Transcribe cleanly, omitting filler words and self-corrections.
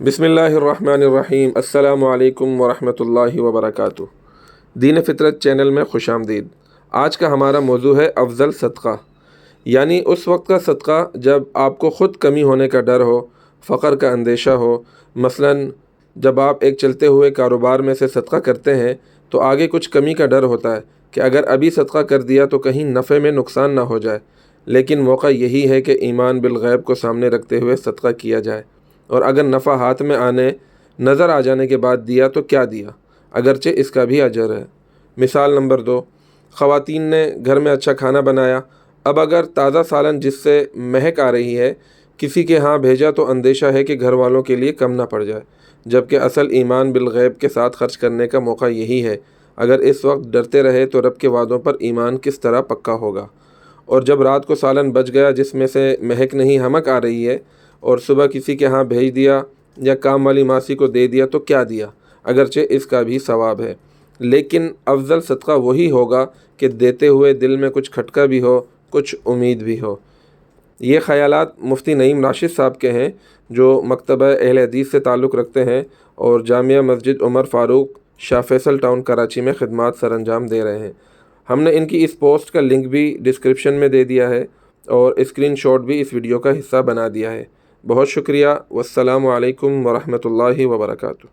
بسم اللہ الرحمن الرحیم۔ السلام علیکم ورحمۃ اللہ وبرکاتہ۔ دین فطرت چینل میں خوش آمدید۔ آج کا ہمارا موضوع ہے افضل صدقہ، یعنی اس وقت کا صدقہ جب آپ کو خود کمی ہونے کا ڈر ہو، فقر کا اندیشہ ہو۔ مثلاً جب آپ ایک چلتے ہوئے کاروبار میں سے صدقہ کرتے ہیں تو آگے کچھ کمی کا ڈر ہوتا ہے کہ اگر ابھی صدقہ کر دیا تو کہیں نفع میں نقصان نہ ہو جائے، لیکن موقع یہی ہے کہ ایمان بالغیب کو سامنے رکھتے ہوئے صدقہ کیا جائے، اور اگر نفع ہاتھ میں نظر آ جانے کے بعد دیا تو کیا دیا، اگرچہ اس کا بھی اجر ہے۔ مثال نمبر 2، خواتین نے گھر میں اچھا کھانا بنایا، اب اگر تازہ سالن جس سے مہک آ رہی ہے کسی کے ہاں بھیجا تو اندیشہ ہے کہ گھر والوں کے لیے کم نہ پڑ جائے، جبکہ اصل ایمان بالغیب کے ساتھ خرچ کرنے کا موقع یہی ہے۔ اگر اس وقت ڈرتے رہے تو رب کے وعدوں پر ایمان کس طرح پکا ہوگا؟ اور جب رات کو سالن بچ گیا جس میں سے مہک نہیں ہمک آ رہی ہے، اور صبح کسی کے ہاں بھیج دیا یا کام والی ماسی کو دے دیا تو کیا دیا، اگرچہ اس کا بھی ثواب ہے، لیکن افضل صدقہ وہی ہوگا کہ دیتے ہوئے دل میں کچھ کھٹکا بھی ہو، کچھ امید بھی ہو۔ یہ خیالات مفتی نعیم راشد صاحب کے ہیں، جو مکتبہ اہل حدیث سے تعلق رکھتے ہیں اور جامعہ مسجد عمر فاروق شاہ فیصل ٹاؤن کراچی میں خدمات سر انجام دے رہے ہیں۔ ہم نے ان کی اس پوسٹ کا لنک بھی ڈسکرپشن میں دے دیا ہے اور اسکرین شاٹ بھی اس ویڈیو کا حصہ بنا دیا ہے۔ بہت شکریہ، والسلام علیکم ورحمۃ اللہ وبرکاتہ۔